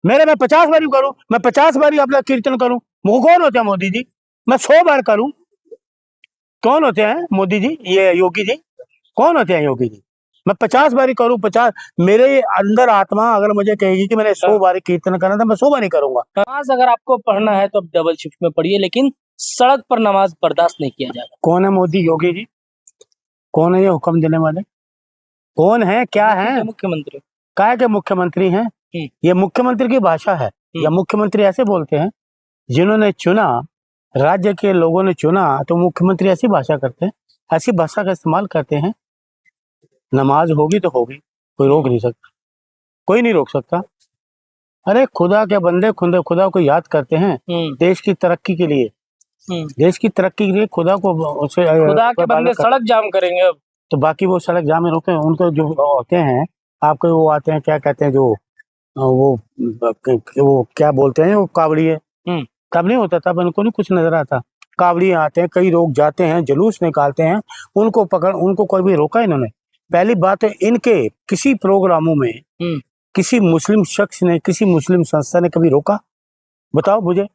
मेरे मैं 50 बारी करूं, मैं 50 बारी अपना कीर्तन करूं, वो कौन होते हैं मोदी जी? मैं 100 बार करूं, कौन होते हैं मोदी जी? ये योगी जी कौन होते हैं? योगी जी मैं 50 बारी करूं, 50, मेरे अंदर आत्मा अगर मुझे कहेगी कि मैंने 100 बारी कीर्तन करना था, मैं 100 बारी करूंगा। नमाज अगर आपको पढ़ना है तो डबल शिफ्ट में पढ़िए, लेकिन सड़क पर नमाज बर्दाश्त नहीं किया जाएगा। कौन है मोदी योगी जी? कौन है ये हुक्म देने वाले? कौन है, क्या है? मुख्यमंत्री। काय के मुख्यमंत्री हैं? ये मुख्यमंत्री की भाषा है, या मुख्यमंत्री ऐसे बोलते हैं? जिन्होंने चुना, राज्य के लोगों ने चुना, तो मुख्यमंत्री ऐसी भाषा करते हैं, ऐसी भाषा का इस्तेमाल करते हैं। नमाज होगी तो होगी, कोई रोक नहीं सकता, कोई नहीं रोक सकता। अरे खुदा के बंदे खुदा को याद करते हैं देश की तरक्की के लिए, देश की तरक्की के लिए खुदा को, खुदा के बंदे सड़क जाम करेंगे अब। तो बाकी वो सड़क जाम में रोके, उनको जो होते हैं, आपको वो आते हैं, क्या कहते हैं, जो वो क्या बोलते हैं, वो कावड़िए, तब नहीं होता, तब उनको नहीं कुछ नजर आता। कावड़िए आते हैं, कई लोग जाते हैं, जुलूस निकालते हैं, उनको पकड़, उनको कोई भी रोका इन्होंने? पहली बात है, इनके किसी प्रोग्रामों में किसी मुस्लिम शख्स ने, किसी मुस्लिम संस्था ने कभी रोका? बताओ मुझे,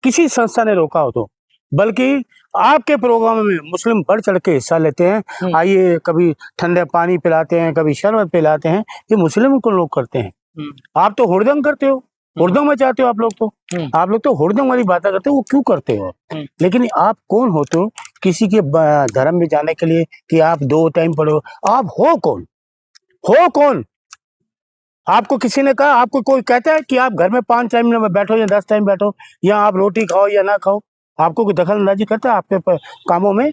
किसी संस्था ने रोका हो तो? बल्कि आपके प्रोग्राम में मुस्लिम बढ़ चढ़ के हिस्सा लेते हैं। आइए, कभी ठंडे पानी पिलाते हैं, कभी शरबत पिलाते हैं, ये मुस्लिम को लोग करते हैं। आप तो हुड़दंग करते हो, हुड़दंग मचाते हो आप लोग तो, आप लोग तो हुड़दंग वाली बातें करते हो, वो क्यों करते हो? लेकिन आप कौन होते हो किसी के धर्म में जाने के लिए कि आप 2 टाइम पढ़ो? आप हो कौन? हो कौन? आपको किसी ने कहा, आपको कोई कहता है कि आप घर में 5 टाइम में बैठो या 10 टाइम बैठो, या आप रोटी खाओ या ना खाओ? आपको कोई दखल अंदाजी करता है आपके कामों में?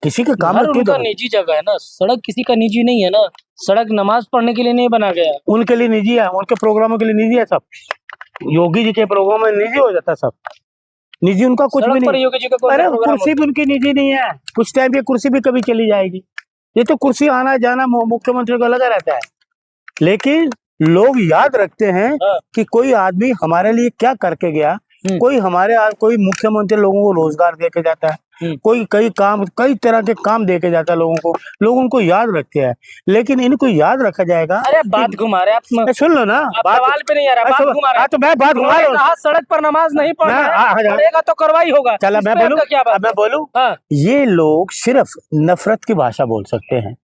किसी के काम में उनका निजी जगह है ना, सड़क किसी का निजी नहीं है ना, सड़क नमाज पढ़ने के लिए नहीं बना गया। उनके लिए निजी है, उनके प्रोग्रामों के लिए निजी है सब। योगी जी के प्रोग्राम में निजी हो जाता सब, निजी उनका कुछ भी नहीं। योगी जी का अरे कुर्सी भी उनकी निजी नहीं है, कुछ टाइम की कुर्सी भी कभी चली जाएगी। ये तो कुर्सी आना जाना मुख्यमंत्री को लगा रहता है, लेकिन लोग याद रखते हैं कि कोई आदमी हमारे लिए क्या करके गया, कोई मुख्यमंत्री लोगों को रोजगार देके जाता है, कोई कई तरह के काम देके जाता है लोगों को, लोग उनको याद रखते हैं। लेकिन इनको याद रखा जाएगा? अरे बात घुमा रहे आप, सुन लो ना, सवाल पे नहीं आ रहा, बात घुमा रहे। तो मैं बात घुमा रहा हूँ। सड़क पर नमाज नहीं पढ़ेगा तो कार्रवाई होगा। चला मैं बोलूं, मैं बोलूं, ये लोग सिर्फ नफरत की भाषा बोल सकते हैं,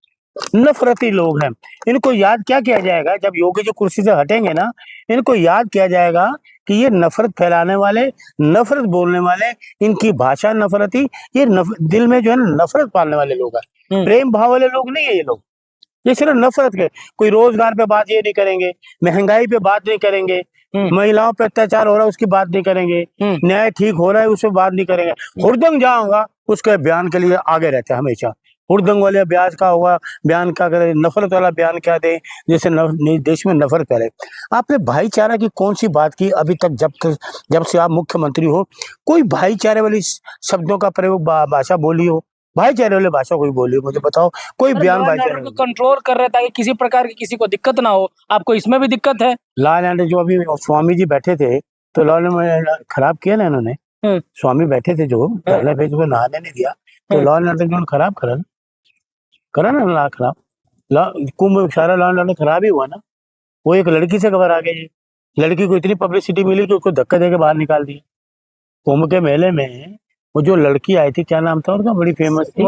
नफरती लोग हैं। इनको याद क्या किया जाएगा जब योगी जो कुर्सी से हटेंगे ना? इनको याद किया जाएगा कि ये नफरत फैलाने वाले, नफरत बोलने वाले, इनकी भाषा नफरती, ये दिल में जो है नफरत पालने वाले लोग हैं, प्रेम भाव वाले लोग नहीं है ये लोग। ये सिर्फ नफरत के, कोई रोजगार पे बात ये नहीं करेंगे, महंगाई पे बात नहीं करेंगे, महिलाओं पे अत्याचार हो रहा है उसकी बात नहीं करेंगे, न्याय ठीक हो रहा है उससे बात नहीं करेंगे। हुड़दंग जहाँ होगा उसके बयान के लिए आगे रहते हैं हमेशा। हुड़दंग वाले ब्याज का होगा बयान, क्या करे, नफरत वाला बयान क्या दे, जैसे देश में नफरत फैले। आपने भाईचारा की कौन सी बात की अभी तक? जब से आप मुख्यमंत्री हो, कोई भाईचारे वाली शब्दों का प्रयोग, भाषा बोली हो? भाईचारे वाले भाषा कोई बोली हो? मुझे बताओ कोई बयान भाईचारे को कंट्रोल कर रहे ताकि किसी प्रकार की किसी को दिक्कत ना हो। आपको इसमें भी दिक्कत है? लॉ एंड ऑर्डर जो अभी स्वामी जी बैठे थे, तो लॉ एंड ऑर्डर खराब किया ना इन्होंने। स्वामी बैठे थे जो धरने पे, जो नहाने नहीं दिया, तो लॉ एंड ऑर्डर जो खराब करा ना, ला खराब, कुंभ सारा लॉ एंड ऑर्डर खराब ही हुआ ना। वो एक लड़की से खबर आ गई, लड़की को इतनी पब्लिसिटी मिली कि उसको धक्का देके बाहर निकाल दिया। कुंभ के मेले में वो जो लड़की आई थी, क्या नाम था उनका, बड़ी फेमस थी,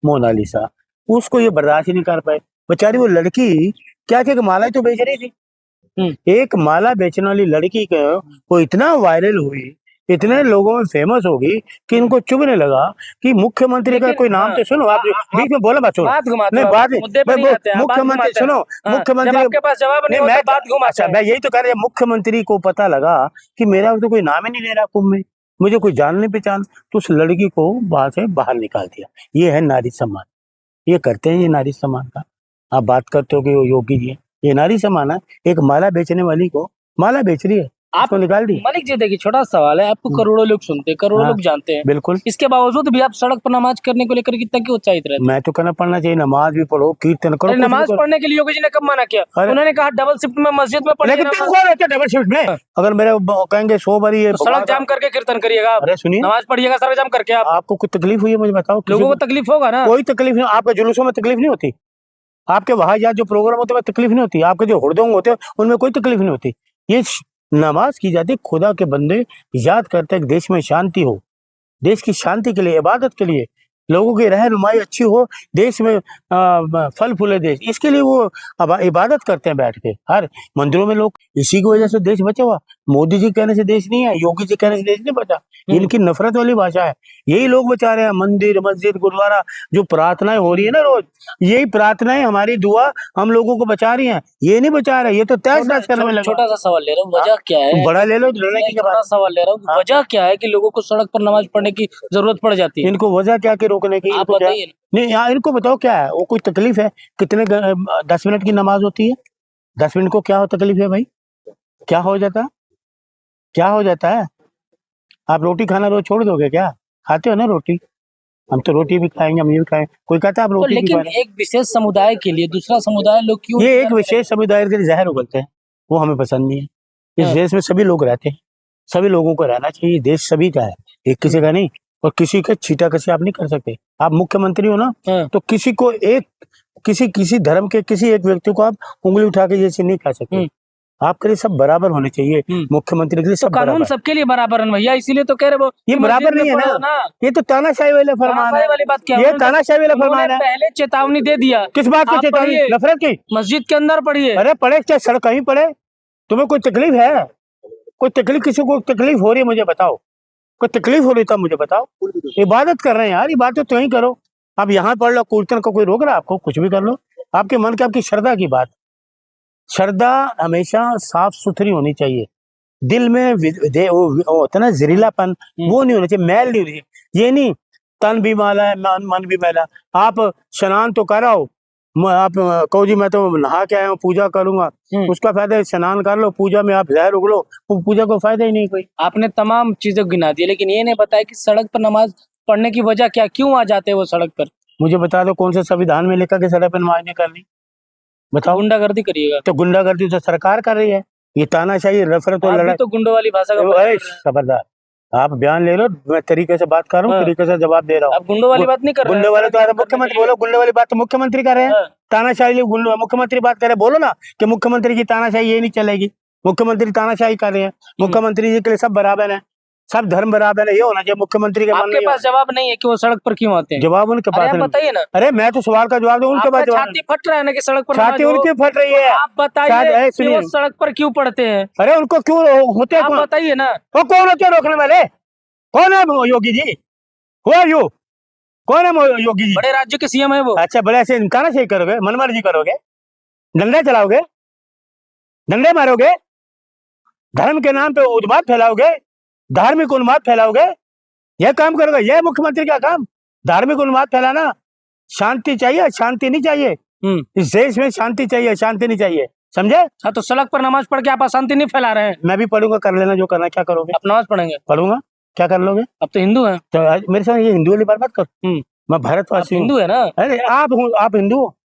मोनालिसा, उसको ये बर्दाश्त ही नहीं कर पाए। बेचारी वो लड़की क्या माला तो बेच रही थी, एक माला बेचने वाली लड़की को वो इतना वायरल हुई, इतने लोगों में फेमस होगी कि इनको चुभने लगा कि मुख्यमंत्री का कोई नाम तो सुनो। आप बीच में बोला बच्चों, नहीं बात मुख्यमंत्री सुनो, मुख्यमंत्री आपके पास जवाब नहीं होता, बात घुमाते हैं। मैं यही तो कह रहा, मुख्यमंत्री को पता लगा कि मेरा तो कोई नाम ही नहीं ले रहा कुंभ में, मुझे कोई जान नहीं पहचान, तो उस लड़की को वहां से बाहर निकाल दिया। ये है नारी सम्मान, ये करते हैं, ये नारी सम्मान का आप बात करते हो कि योगी जी, ये नारी सम्मान है। एक माला बेचने वाली को, माला बेच रही है, आपको निकाल दी। मलिक जी देखिए, छोटा सवाल है, आपको करोड़ों लोग सुनते हैं, करोड़ों लोग जानते हैं, बिल्कुल, इसके बावजूद भी आप सड़क पर नमाज करने को लेकर कितना क्यों उत्साहित रहते हैं? मैं तो कहना पढ़ना चाहिए, नमाज भी पढ़ो, कीर्तन करो। नमाज पढ़ने के लिए योगी जी ने कब मना किया? उन्होंने कहा डबल शिफ्ट में मस्जिद में पढ़िए। डबल शिफ्ट में अगर मेरे कहेंगे 100 बारी सड़क जाम करके कीर्तन करिएगा, अरे सुनिए, नमाज पढ़िएगा सड़क जाम करके। आपको कोई तकलीफ हुई है मुझे बताओ? लोगों को तकलीफ होगा ना? कोई तकलीफ नहीं, आपके जुलूसों में तकलीफ नहीं होती, आपके वहां जो प्रोग्राम होते हैं तकलीफ नहीं होती, आपके जो हुड़दंग होते हैं उनमें कोई तकलीफ नहीं होती। ये नमाज की जाती है, खुदा के बंदे याद करते हैं कि देश में शांति हो, देश की शांति के लिए, इबादत के लिए, लोगों की रहनुमाई अच्छी हो, देश में फल फूले देश, इसके लिए वो इबादत करते हैं बैठ के हर मंदिरों में लोग। इसी की वजह से देश बचा हुआ। मोदी जी कहने से देश नहीं है, योगी जी कहने से देश नहीं बचा। इनकी नफरत वाली भाषा है, यही लोग बचा रहे हैं। मंदिर, मस्जिद, गुरुद्वारा, जो प्रार्थनाएं हो रही है ना रोज, यही प्रार्थनाएं, हमारी दुआ हम लोगों को बचा रही हैं। ये नहीं बचा रहे, ये तो तहस नहस करने में लगा। छोटा सा सवाल ले रहा हूँ, वजह क्या है? बड़ा ले लो, लड़ने की छोटा सवाल ले रहा हूँ, वजह क्या है कि लोगों को सड़क पर नमाज पढ़ने की जरूरत पड़ जाती है? इनको वजह क्या कि रोकने की? आप बताइए। नहीं यहाँ इनको बताओ क्या है, वो कोई तकलीफ है? कितने 10 मिनट की नमाज होती है, 10 मिनट को क्या हो तकलीफ है भाई? क्या हो जाता है? क्या हो जाता है? आप रोटी खाना रोज छोड़ दोगे क्या? खाते हो ना रोटी, हम तो रोटी भी खाएंगे, हम ये भी खाएंगे। कोई कहता है आप रोटी लेकिन एक विशेष समुदाय के लिए दूसरा समुदाय लोग क्यों? ये एक विशेष समुदाय के लिए जहर उगलते हैं, वो हमें पसंद नहीं है। इस देश में सभी लोग रहते हैं, सभी लोगों को रहना चाहिए। देश सभी का है, एक किसी का नहीं, और किसी का छीटा कसी आप नहीं कर सकते। आप मुख्यमंत्री हो ना, तो किसी को एक किसी धर्म के किसी एक व्यक्ति को आप उंगली उठा के जैसे नहीं खा सकते। आपके लिए सब बराबर होने चाहिए, मुख्यमंत्री के लिए सब कानून सबके लिए बराबर है भैया, इसीलिए तो कह रहे वो ये बराबर नहीं है ना, ये तो तानाशाही वाले फरमान है। वाली बात क्या है? ये तानाशाही वाला फरमान है। पहले चेतावनी दे दिया। किस बात की चेतावनी? नफरत की? मस्जिद के अंदर पढ़िए। अरे पढ़े चाहे सड़क कहीं पढ़े, तुम्हें कोई तकलीफ है? कोई तकलीफ, किसी को तकलीफ हो रही है मुझे बताओ, कोई तकलीफ हो रही था मुझे बताओ। इबादत कर रहे हैं यार, इबादत तो यहीं करो। आप यहाँ पढ़ लो, कीर्तन को कोई रोक रहा है आपको? कुछ भी कर लो, आपके मन की, आपकी श्रद्धा की बात। श्रद्धा हमेशा साफ सुथरी होनी चाहिए, दिल में वो होता है ना जहरीलापन, वो नहीं होना चाहिए, मैल नहीं होनी चाहिए। ये नहीं तन भी मैला है मन भी मैला। आप स्नान तो कराओ, आप कहो जी मैं तो नहा के आया हूँ, पूजा करूंगा, उसका फायदा है स्नान कर लो, पूजा में आप जहर उगलो, वो पूजा को फायदा ही नहीं कोई। आपने तमाम चीजें गिना दी, लेकिन ये नहीं बताया कि सड़क पर नमाज पढ़ने की वजह क्या, क्यों आ जाते हैं वो सड़क पर? मुझे बता दो कौन से संविधान में लिखा कि सड़क पर नमाज नहीं करनी? बताओ। गुंडागर्दी करिएगा तो गुंडागर्दी तो सरकार कर रही है, ये तानाशाही, नफरत और लड़ाई तो गुंडों वाली भाषा का खबरदार। आप बयान ले लो, मैं तरीके से बात कर रहा हूँ, तरीके से जवाब दे रहा हूँ। आप गुंडों वाली बात नहीं कर रहे। गुंडे वाले तो मुख्यमंत्री बोलो, गुंडे वाली बात तो मुख्यमंत्री कर रहे हैं। तानाशाही मुख्यमंत्री बात कर रहे हैं, बोलो ना कि मुख्यमंत्री की तानाशाही ये नहीं चलेगी। मुख्यमंत्री तानाशाही कर रहे हैं, मुख्यमंत्री जी के लिए सब बराबर है, सब धर्म बराबर है, ये होना चाहिए मुख्यमंत्री के मन में। आपके पास जवाब नहीं है कि वो सड़क पर क्यों आते हैं? जवाब उनके पास है, बताइए ना। अरे मैं तो सवाल का जवाब दूं, उनके पास जवाब। छाती फट रहा है ना कि सड़क पर छाती उनकी फट रही है, आप बताइए कि वो सड़क पर क्यों पड़ते हैं? अरे उनको क्यों होते हैं, आप बताइए ना। वो कौन होते हैं रोकने वाले? कौन है योगी जी? कौन है योगी जी? बड़े राज्य के सीएम है वो। अच्छा, बड़े ऐसे इनकार से करोगे, मनमर्जी करोगे, डंडे चलाओगे, डंडे मारोगे, धर्म के नाम पे उन्माद फैलाओगे, धार्मिक उन्माद फैलाओगे, यह काम करोगे? यह मुख्यमंत्री का काम, धार्मिक उन्माद फैलाना। शांति चाहिए, शांति नहीं चाहिए इस देश में, शांति चाहिए, शांति नहीं चाहिए, समझे? हाँ, तो सड़क पर नमाज पढ़ के आप अशांति नहीं फैला रहे हैं? मैं भी पढ़ूंगा, कर लेना जो करना। क्या करोगे? आप नमाज पढ़ेंगे? पढ़ूंगा, क्या कर लोगे? अब तो हिंदू हैं। तो मेरे साथ ये हिंदू वाली बात मत कर, मैं भारतवासी हूँ। हिंदू है ना? अरे आप हिंदू हो?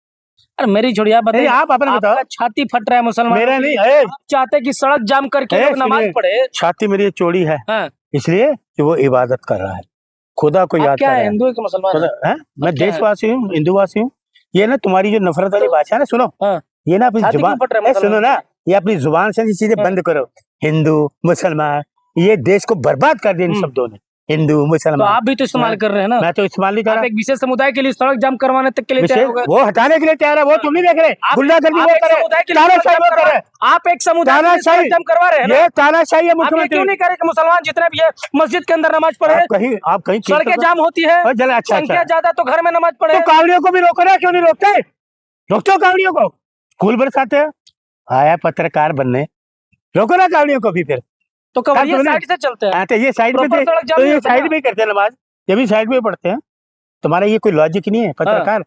अरे मेरी छोड़िए, आप बताइए। आप अपना बताओ। छाती फट रहा है मुसलमान, मेरा नहीं है। आप चाहते कि सड़क जाम करके लोग नमाज पढ़े? छाती मेरी चौड़ी है, इसलिए कि वो इबादत कर रहा है, खुदा को याद कर रहा है। हिंदू के मुसलमान है? मैं देशवासी हूँ, हिंदूवासी हूँ। ये ना तुम्हारी जो नफरत वाली भाषा है ना, सुनो, ये ना अपनी जुबान, सुनो ना, ये अपनी जुबान से चीजें बंद करो। हिंदू मुसलमान, ये देश को बर्बाद कर दिया इन शब्दों ने, हिंदू मुसलमान। तो आप भी तो इस्तेमाल कर रहे हैं ना? मैं तो इस्तेमाल नहीं कर रहा। एक विशेष समुदाय के लिए सड़क जाम करवाने तक के लिए तैयार हो गए, वो हटाने के लिए तैयार है, वो तुम नहीं देख रहे। गुंडागर्दी वो कर रहे हैं, आप एक समुदाय जाम करवा रहे हैं। ये तानाशाही है मुख्यमंत्री। क्यों नहीं करे कि मुसलमान जितने भी है मस्जिद के अंदर नमाज पढ़े? आप कहीं सड़कें जाम होती है, संख्या ज्यादा तो घर में नमाज पढ़े। तो कावड़ियों को भी रोको ना, क्यों नहीं रोकते? रोकते हो कावड़ियों को? स्कूल बरसाते हैं, आया पत्रकार बनने, रोको ना कावड़ियों को भी। फिर तो कवड़िया साइड से चलते हैं, तो ये साइड में, तो ये साइड में ही करते हैं नमाज, ये भी साइड में पढ़ते हैं। तुम्हारा ये कोई लॉजिक नहीं है पत्रकार,